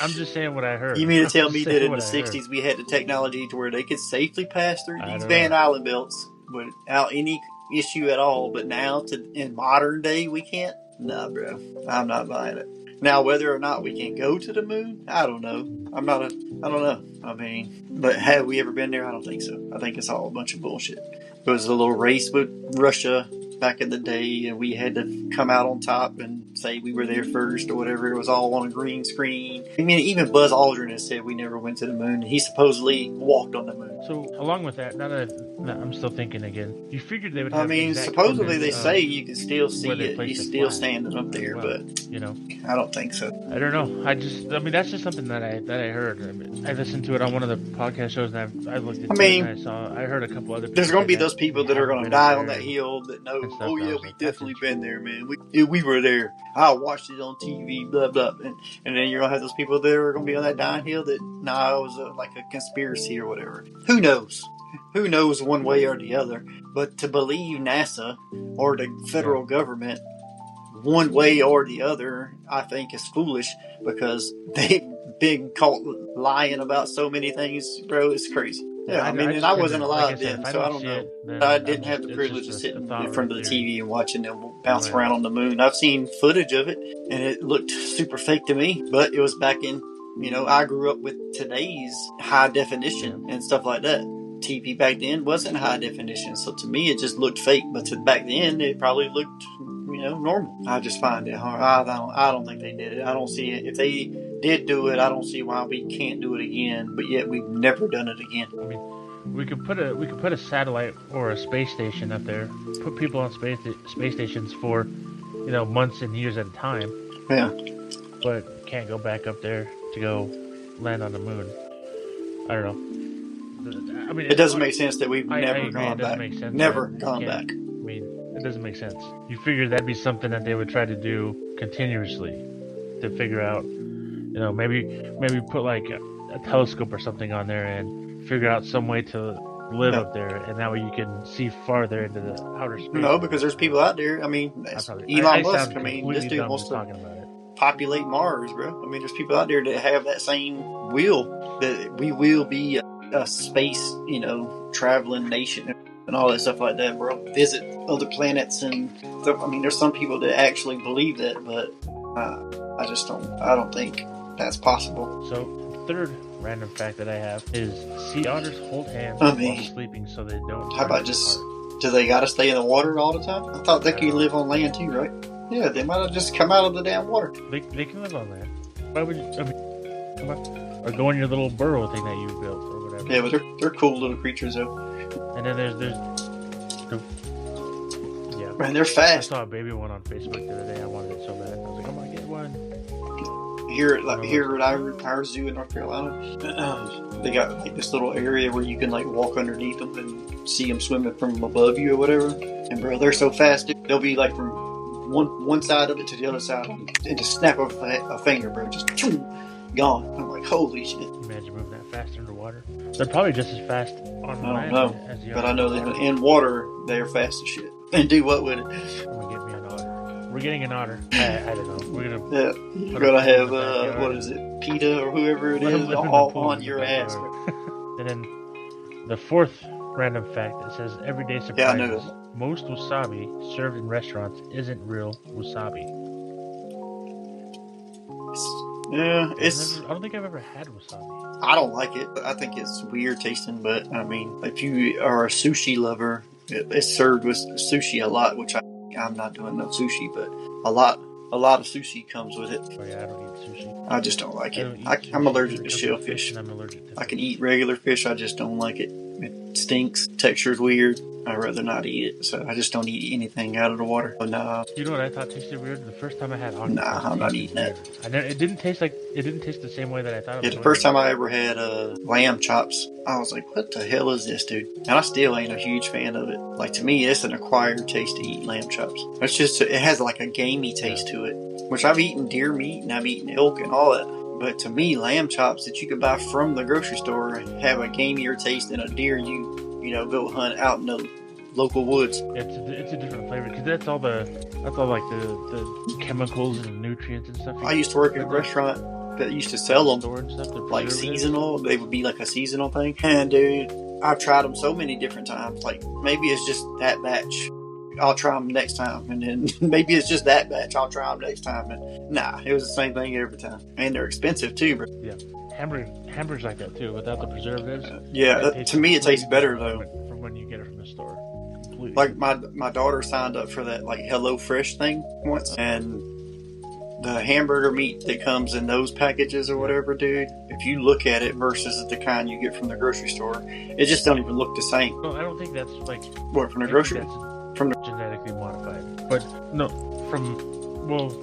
just saying what I heard.
You mean to tell me that in the 60s we had the technology to where they could safely pass through these Van Allen belts without any issue at all, but now in modern day we can't? Nah, bro. I'm not buying it. Now, whether or not we can go to the moon, I don't know. I don't know. I mean, but have we ever been there? I don't think so. I think it's all a bunch of bullshit. It was a little race with Russia back in the day, and we had to come out on top and say we were there first or whatever. It was all on a green screen. I mean, even Buzz Aldrin has said we never went to the moon. He supposedly walked on the moon.
So, along with that, now that I'm still thinking again, you figured they would have
supposedly they say you can still see it. He's still
flag.
standing up there, but I don't think so.
I don't know. That's just something that I heard. I listened to it on one of the podcast shows, and I looked at it and I heard a couple other people.
There's going to be those people that are going to die on that hill that know, oh yeah, we definitely been there, man. We were there. I watched it on TV, blah, blah. And then you're going to have those people that are going to be on that dying hill that, it was like a conspiracy or whatever. Who knows? Who knows one way or the other? But to believe NASA or the federal government one way or the other, I think is foolish, because been caught lying about so many things, bro. It's crazy. Yeah, I mean, and I wasn't alive then, so I don't know. I didn't have the privilege of sitting in front of the TV and watching them bounce around on the moon. I've seen footage of it, and it looked super fake to me, but it was back in, I grew up with today's high definition and stuff like that. TV back then wasn't high definition, so to me it just looked fake, but back then it probably looked, normal. I just find it hard. I don't think they did it. I don't see it. If they did do it, I don't see why we can't do it again, but yet we've never done it again.
I mean, we could put a satellite or a space station up there, put people on space stations for, months and years at a time.
Yeah.
But can't go back up there to go land on the moon. I don't know. I mean,
it doesn't make sense that we've never
gone
back. Never gone back.
I mean, it doesn't make sense. You figure that'd be something that they would try to do continuously to figure out, maybe put like a telescope or something on there and figure out some way to live up there, and that way you can see farther into the outer space.
No, because there's people out there. I mean, Elon Musk. I mean, this dude wants to populate Mars, bro. I mean, there's people out there that have that same will, that we will be a space, traveling nation and all that stuff like that, bro. Visit other planets and stuff. I mean, there's some people that actually believe that, but I don't think that's possible.
So, the third random fact that I have is sea otters hold hands while sleeping so they don't.
How about do they gotta stay in the water all the time? I thought they could live on land too, right? Yeah, they might have just come out of the damn water.
They can live on land. Why would you? I mean, or go in your little burrow thing that you built or whatever.
Yeah, but they're cool little creatures though.
And then there's
man, they're fast.
I saw a baby one on Facebook the other day. I wanted it so bad. I was like, I'm gonna get one.
Here at our zoo in North Carolina, they got like this little area where you can like walk underneath them and see them swimming from above you or whatever. And bro, they're so fast, dude. They'll be like from one side of it to the other side in the snap of a finger, bro. Just gone. I'm like, holy shit.
Imagine moving that fast underwater. They're probably just as fast on land as the
but I know that in water they're fast as shit. And do what with it?
I'm gonna get me an otter. We're getting an otter. I don't know. We're gonna
you're gonna have what is it, PETA or whoever it is all on your ass.
And then the fourth random fact, it says everyday surprises.
Yeah, I know this.
Most wasabi served in restaurants isn't real wasabi.
Yeah,
I don't think I've ever had wasabi.
I don't like it. I think it's weird tasting, but I mean, if you are a sushi lover, it's served with sushi a lot, which I'm not doing no sushi, but a lot of sushi comes with it.
Oh yeah, I don't eat sushi.
I just don't like it. I'm allergic to shellfish.
I'm allergic to fish.
I can eat regular fish, I just don't like it. It stinks. Texture's weird. I'd rather not eat it, so I just don't eat anything out of the water. But nah.
You know what I thought tasted weird? The first time I had octopus.
Nah, I'm not eating that.
It didn't taste the same way that I thought it was.
Yeah, the first time I ever had lamb chops, I was like, what the hell is this, dude? And I still ain't a huge fan of it. Like, to me, it's an acquired taste to eat lamb chops. It has like a gamey taste to it, which I've eaten deer meat and I've eaten elk and all that. But to me, lamb chops that you could buy from the grocery store have a gamier taste than a deer you go hunt out in the local woods.
It's a different flavor because that's all like the chemicals and nutrients and stuff.
I used to work at a restaurant that used to sell them like seasonal. They would be like a seasonal thing. And dude, I've tried them so many different times. Like maybe it's just that batch. I'll try them next time, and then maybe it's just that batch. I'll try them next time, and nah, it was the same thing every time, and they're expensive too, bro.
Yeah, hamburgers like that too, without the preservatives.
To me, it tastes better though
from when you get it from the store. Completely.
Like my daughter signed up for that like Hello Fresh thing once, and the hamburger meat that comes in those packages or whatever, dude. If you look at it versus the kind you get from the grocery store, it just don't even look the same.
No, I don't think that's like
what from the grocery.
From the genetically modified, but no,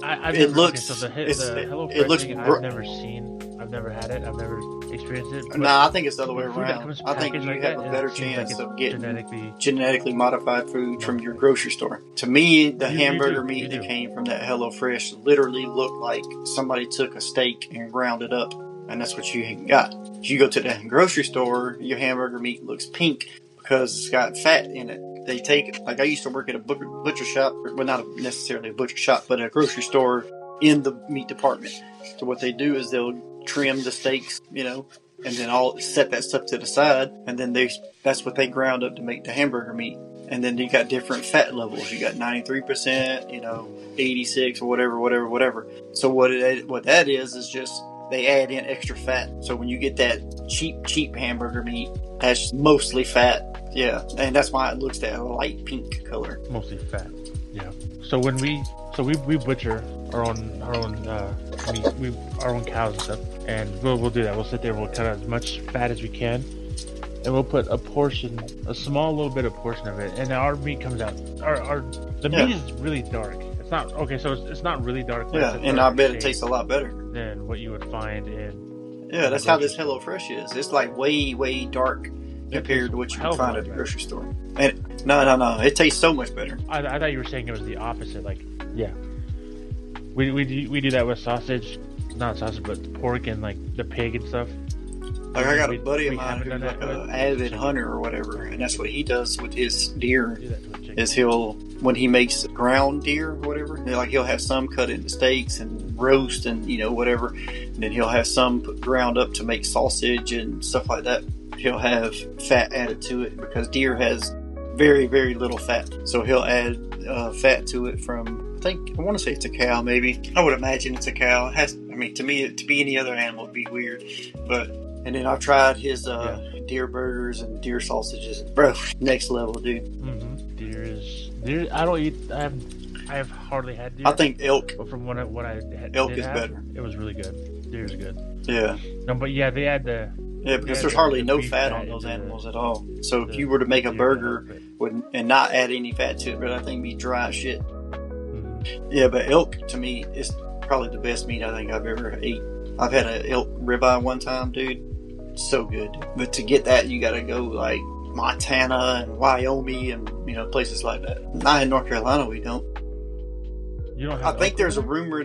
I've
it
never,
looks.
Okay, so the Hello Fresh thing, I've never had it. I've never experienced it.
Nah, I think it's the other way around. I think you have a better chance of getting genetically modified food from your grocery store. To me, the hamburger meat that came from that Hello Fresh literally looked like somebody took a steak and ground it up, and that's what you got. If you go to the grocery store, your hamburger meat looks pink because it's got fat in it. They take, like I used to work at a butcher shop, well not necessarily a butcher shop, but a grocery store in the meat department. So what they do is they'll trim the steaks, you know, and then all set that stuff to the side, and then that's what they ground up to make the hamburger meat. And then you got different fat levels. You got 93%, you know, 86 or whatever. So what that is just they add in extra fat. So when you get that cheap hamburger meat, that's mostly fat. Yeah, and that's why it looks that light pink color.
Mostly fat. Yeah. So when we butcher our own meat, our own cows and stuff, and we'll do that. We'll sit there. We'll cut out as much fat as we can. And we'll put a small little bit of portion of it, and our meat comes out. The meat is really dark. It's not okay, so it's not really dark.
Yeah, and I bet it tastes a lot better
than what you would find in.
Yeah, that's how this HelloFresh is. It's like way dark compared to what you can find at the grocery store. And no, it tastes so much better.
I thought you were saying it was the opposite. Like, yeah, we do that with sausage, not sausage, but pork and like the pig and stuff.
Like I got a buddy of mine who's like an avid hunter or whatever, and that's what he does with his deer. Is when he makes ground deer or whatever, like he'll have some cut into steaks and roast and you know whatever, and then he'll have some ground up to make sausage and stuff like that. He'll have fat added to it because deer has very little fat, so he'll add fat to it from. I want to say it's a cow, maybe. I would imagine it's a cow. To me, to be any other animal would be weird, but. And then I've tried his deer burgers and deer sausages. Bro, next level, dude.
Mm-hmm. Deer. I don't eat. I have hardly had deer.
I think elk.
But from what I had,
elk is better.
It was really good. Deer is good.
Yeah.
No, but yeah, they add the.
Yeah, because there's hardly no fat on those animals at all. So if you were to make a burger and not add any fat to it, but I think it'd be dry as shit. Mm-hmm. Yeah, but elk to me is probably the best meat I think I've ever ate. I've had an elk ribeye one time, dude. So good. But to get that, you got to go like Montana and Wyoming and places like that. Not in North Carolina, we don't.
You don't have
I think there's a rumor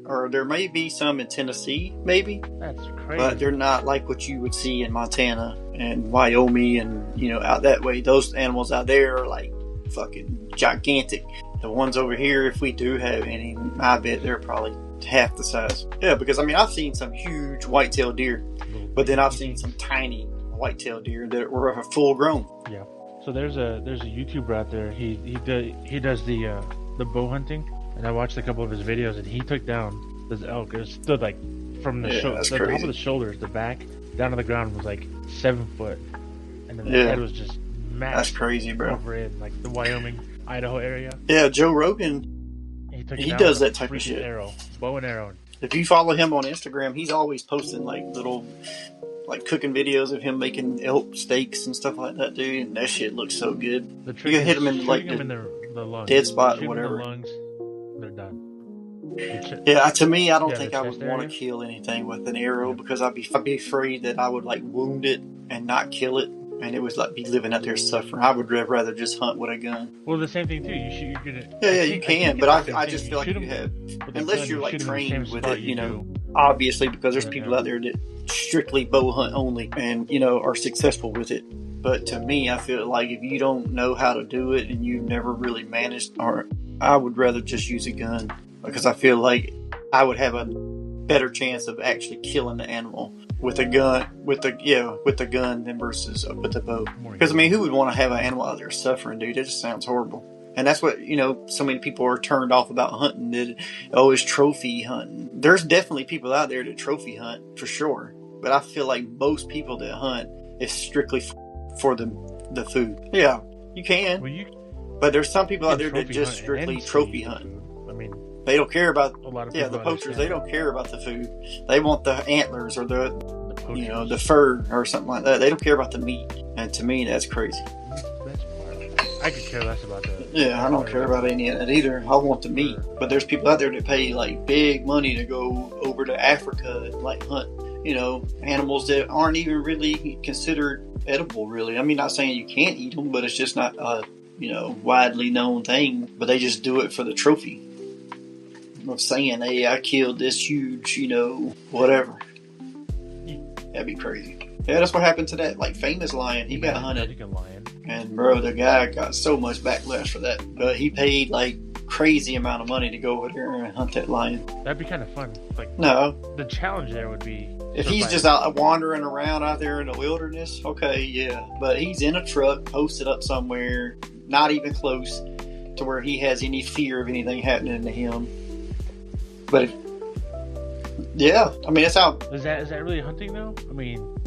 or there may be some in Tennessee, maybe.
That's crazy.
But they're not like what you would see in Montana and Wyoming and out that way. Those animals out there are like fucking gigantic. The ones over here, if we do have any, I bet they're probably half the size. Yeah, because I've seen some huge white-tailed deer, but then I've seen some tiny white-tailed deer that were full grown.
Yeah. So there's a YouTuber out there. He does the bow hunting, and I watched a couple of his videos, and he took down this elk. It stood like from the top of the shoulders, the back down to the ground was like 7 foot, and then the head was just massive.
That's crazy, bro.
Over in like the Wyoming, Idaho area.
Yeah, Joe Rogan. He does that type of shit.
Bow and arrow.
If you follow him on Instagram, he's always posting like little cooking videos of him making elk steaks and stuff like that, dude. And that shit looks so good. You can hit him in like
the lungs.
Dead spot or whatever.
The lungs, they're done.
Yeah, to me, I don't think I would want to kill anything with an arrow because I'd be afraid that I would like wound it and not kill it. And it was like be living out there suffering. I would rather just hunt with a gun.
Well, the same thing too. You can.
Yeah, you can, but I just feel like you have, unless you're like trained with it, obviously, because there's people out there that strictly bow hunt only and are successful with it. But to me, I feel like if you don't know how to do it and you've never really managed, or I would rather just use a gun because I feel like I would have a better chance of actually killing the animal with a gun, with the gun than versus with the bow. Because who would want to have an animal out there suffering, dude? It just sounds horrible. And that's what so many people are turned off about hunting. That it's trophy hunting. There's definitely people out there that trophy hunt for sure, but I feel like most people that hunt is strictly for the food. Yeah, you can. But there's some people out there that just strictly trophy hunt. They don't care about the poachers. They don't care about the food. They want the antlers or the fur or something like that. They don't care about the meat. And to me, that's crazy.
I could care less about that.
Yeah, I don't care about any of that either. I want the meat. But there's people out there that pay like big money to go over to Africa and like hunt, animals that aren't even really considered edible. Really, not saying you can't eat them, but it's just not a widely known thing. But they just do it for the trophy of saying, hey, I killed this huge, whatever. That'd be crazy. Yeah, that's what happened to that famous lion. He got hunted. And bro, the guy got so much backlash for that. But he paid crazy amount of money to go over there and hunt that lion.
That'd be kind of fun. Like,
No,
the challenge there would be
if he's just out wandering around out there in the wilderness, okay, yeah. But he's in a truck, posted up somewhere, not even close to where he has any fear of anything happening to him. But if, yeah, I mean, that's how.
Is that really hunting though? I mean,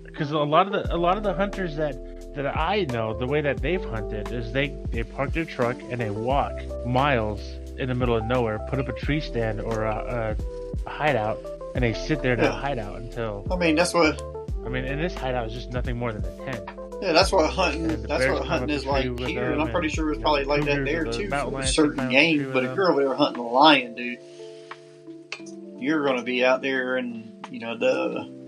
because a lot of the hunters that I know, the way that they've hunted is they park their truck and they walk miles in the middle of nowhere, put up a tree stand or a hideout, and they sit there in that hideout until.
I mean, that's what.
I mean, and this hideout is just nothing more than a tent.
Yeah, that's what hunting. That's what hunting is like here, and I'm pretty sure it's probably like that there too for certain game. But if you're over there hunting a lion, dude, you're going to be out there in the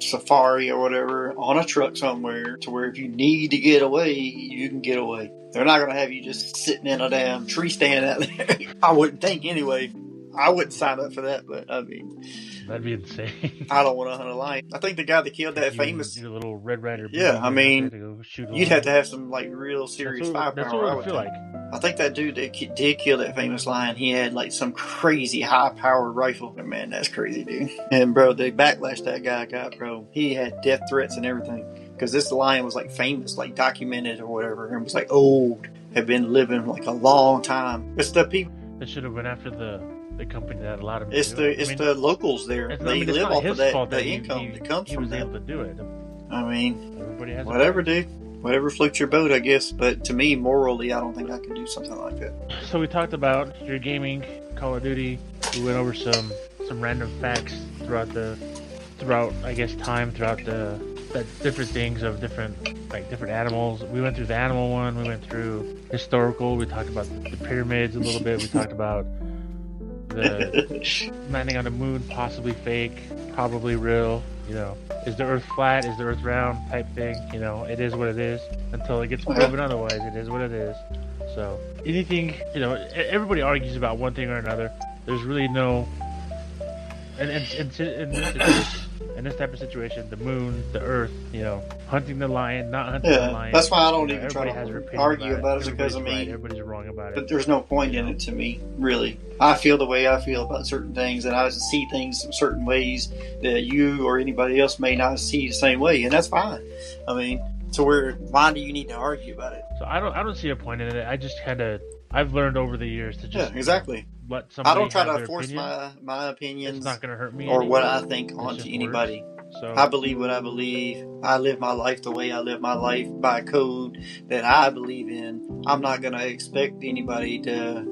safari or whatever on a truck somewhere, to where if you need to get away, you can get away. They're not going to have you just sitting in a damn tree stand out there. I wouldn't think anyway. I wouldn't sign up for that, but I mean,
that'd be insane.
I don't want to hunt a lion. I think the guy that killed that famous,
your little Red Ryder.
Yeah, I mean, you'd have to have some like real serious firepower.
That's what it would feel like.
I think that dude that did kill that famous lion, he had like some crazy high-powered rifle. Man, that's crazy, dude. And bro, the backlash that guy got, bro, he had death threats and everything. Because this lion was like famous, like documented or whatever, and was like old, had been living like a long time. It's the people
that should have went after the company that allowed him.
It's the locals there. They live off of the income that comes from them.
He was able to do it.
I mean,
everybody has
whatever, dude. Whatever floats your boat, I guess. But to me, morally, I don't think I could do something like that.
So we talked about your gaming, Call of Duty. We went over some random facts throughout I guess time throughout the different things of different animals. We went through the animal one. We went through historical. We talked about the pyramids a little bit. We talked about the landing on the moon, possibly fake, probably real. Is the Earth flat? Is the Earth round? Type thing. It is what it is. Until it gets proven otherwise, it is what it is. So anything, everybody argues about one thing or another. There's really no. In this type of situation, the moon, the Earth, hunting the lion, not hunting the lion.
That's why I don't even try to argue about it, because
everybody's wrong about it.
But there's no point in it to me, really. I feel the way I feel about certain things, and I see things certain ways that you or anybody else may not see the same way, and that's fine. I mean, why do you need to argue about it?
So I don't see a point in it. I just I've learned over the years to just
exactly.
Let somebody.
I don't try to force
opinion.
my opinions.
It's not going to hurt me
or what I think onto anybody.
So
I believe what I believe. I live my life the way I live my life, by code that I believe in. I'm not going to expect anybody to,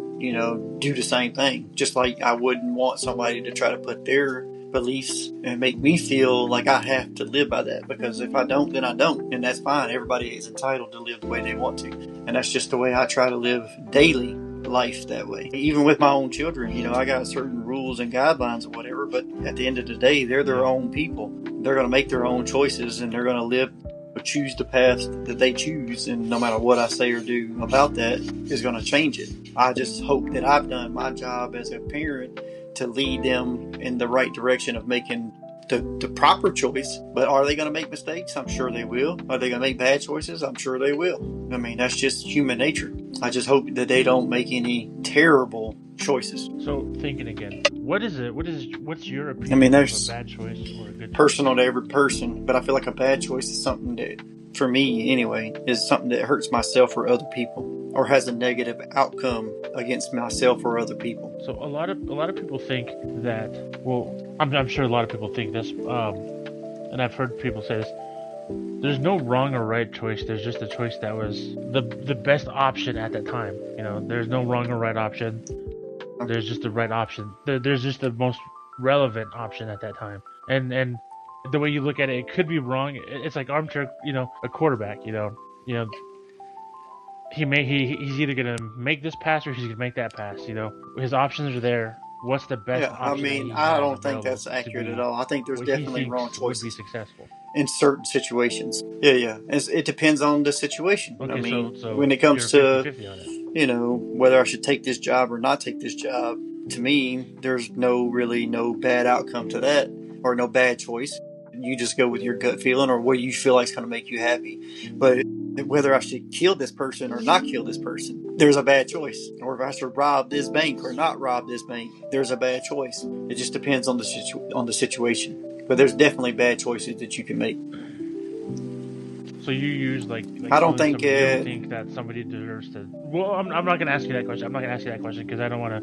do the same thing. Just like I wouldn't want somebody to try to put their beliefs and make me feel like I have to live by that, because if I don't, then I don't, and that's fine. Everybody is entitled to live the way they want to, and that's just the way I try to live daily life that way. Even with my own children, I got certain rules and guidelines or whatever, but at the end of the day, they're their own people. They're going to make their own choices, and they're going to live or choose the path that they choose, and no matter what I say or do about that is going to change it. I just hope that I've done my job as a parent to lead them in the right direction of making the proper choice. But are they going to make mistakes? I'm sure they will. Are they going to make bad choices? I'm sure they will. I mean, that's just human nature. I just hope that they don't make any terrible choices.
So thinking again, what's your opinion?
I mean, there's
of a bad choice or a good
personal to every person, but I feel like a bad choice is something that, for me anyway, is something that hurts myself or other people, or has a negative outcome against myself or other people.
So a lot of people think that, well, I'm sure a lot of people think this, and I've heard people say this, there's no wrong or right choice, there's just a choice that was the best option at that time. There's no wrong or right option, there's just the right option. There's just the most relevant option at that time. And the way you look at it, it could be wrong. It's like armchair, a quarterback, he's either gonna make this pass or he's gonna make that pass. His options are there. What's the best option?
I mean, I don't think that's accurate at all. I think there's definitely wrong choices.
Would be successful
in certain situations. Yeah. It depends on the situation.
Okay,
I mean,
so
when it comes to whether I should take this job or not take this job, to me, there's no bad outcome to that, or no bad choice. You just go with your gut feeling or what you feel like is going to make you happy. But whether I should kill this person or not kill this person, there's a bad choice. Or if I should rob this bank or not rob this bank, there's a bad choice. It just depends on the situation. But there's definitely bad choices that you can make.
So you use like
I don't think
you don't think that somebody deserves to. Well, I'm not going to ask you that question. I'm not going to ask you that question because I don't want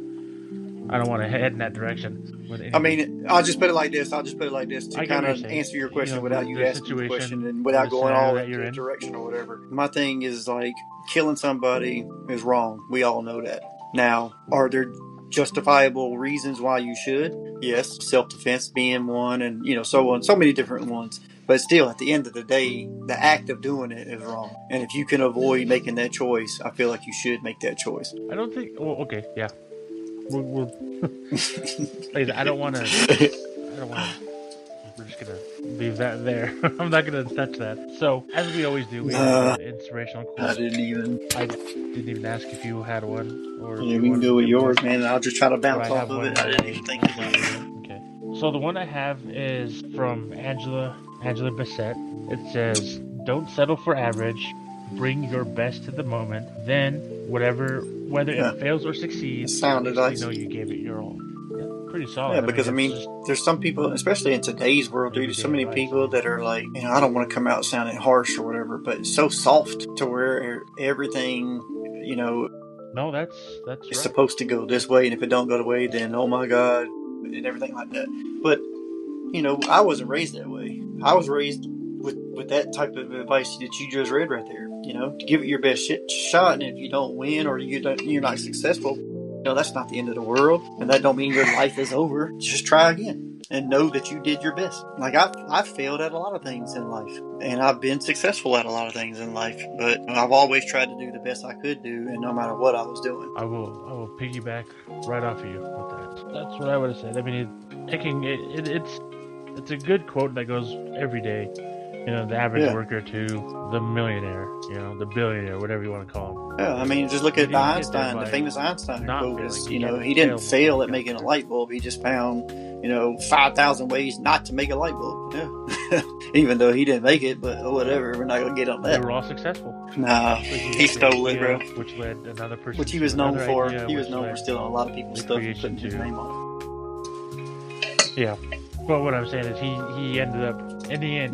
to head in that direction.
I mean, I'll just put it like this. To kind of answer your question without you asking the question and without going all into a direction or whatever. My thing is like killing somebody is wrong. We all know that. Now, are there justifiable reasons why you should? Yes, self-defense being one, and so on, so many different ones. But still, at the end of the day, the act of doing it is wrong. And if you can avoid making that choice, I feel like you should make that choice.
I don't think. Well, okay, yeah. We're I don't want to. We're just gonna leave that there. I'm not gonna touch that. So, as we always do, we have an inspirational quote.
I didn't
even ask if you had one. Or
yeah, we can go with yours, man. I'll just try to bounce off of it. I didn't even think about it.
Okay. So the one I have is from Angela Bassett. It says, "Don't settle for average. Bring your best to the moment. Then, whether it fails or succeeds, you gave it your all." Yeah, pretty solid.
Yeah, because there's some people, especially in today's world, dude. There's so many people that are like, I don't want to come out sounding harsh or whatever, but it's so soft to where everything,
No, that's
it's supposed to go this way, and if it don't go the way, then oh my God, and everything like that. But I wasn't raised that way. I was raised with that type of advice that you just read right there. To give it your best shot, and if you don't win or you're not successful, that's not the end of the world, and that don't mean your life is over. Just try again and know that you did your best. Like I've failed at a lot of things in life, and I've been successful at a lot of things in life, but I've always tried to do the best I could do, and no matter what I was doing.
I will piggyback right off of you with that. That's what I would have said. I mean, it's a good quote that goes every day. The average worker to the millionaire, the billionaire, whatever you want to call him.
Yeah, I mean, just look at Einstein, the famous Einstein quote is, he didn't fail at making a light bulb. He just found, 5,000 ways not to make a light bulb. Yeah. Even though he didn't make it, but whatever, we're not going to get on that.
They were all successful.
Nah, he stole it, bro.
Which led another person.
Which he was known for. He was known for stealing a lot of people's stuff and putting his name on it.
Yeah. Well, what I'm saying is he ended up, in the end,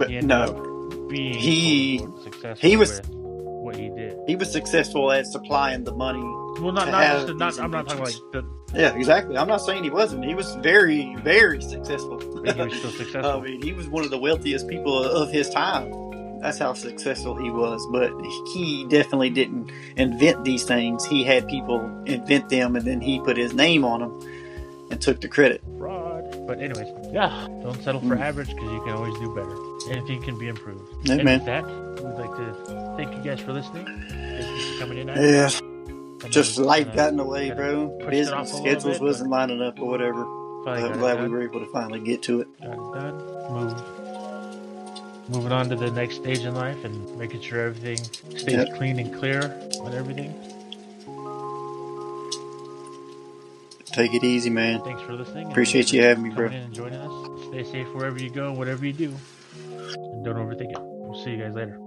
being successful with what he did.
He was successful at supplying the money.
Well, I'm not talking like the...
Yeah, exactly. I'm not saying he wasn't. He was very, very successful.
He was still successful.
I mean, he was one of the wealthiest people of his time. That's how successful he was. But he definitely didn't invent these things. He had people invent them, and then he put his name on them and took the credit.
But anyways, yeah, don't settle for average because you can always do better. Anything can be improved.
Amen.
And with that, we'd like to thank you guys for listening. Thank you for coming in.
Yeah, just life got in the way, bro. Business schedules wasn't lining up or whatever. I'm glad we were able to finally get to it.
Got it done. Moving on to the next stage in life and making sure everything stays clean and clear on everything.
Take it easy, man.
Thanks for listening.
Appreciate you having me, bro.
Coming in and joining us. Stay safe wherever you go, whatever you do. And don't overthink it. We'll see you guys later.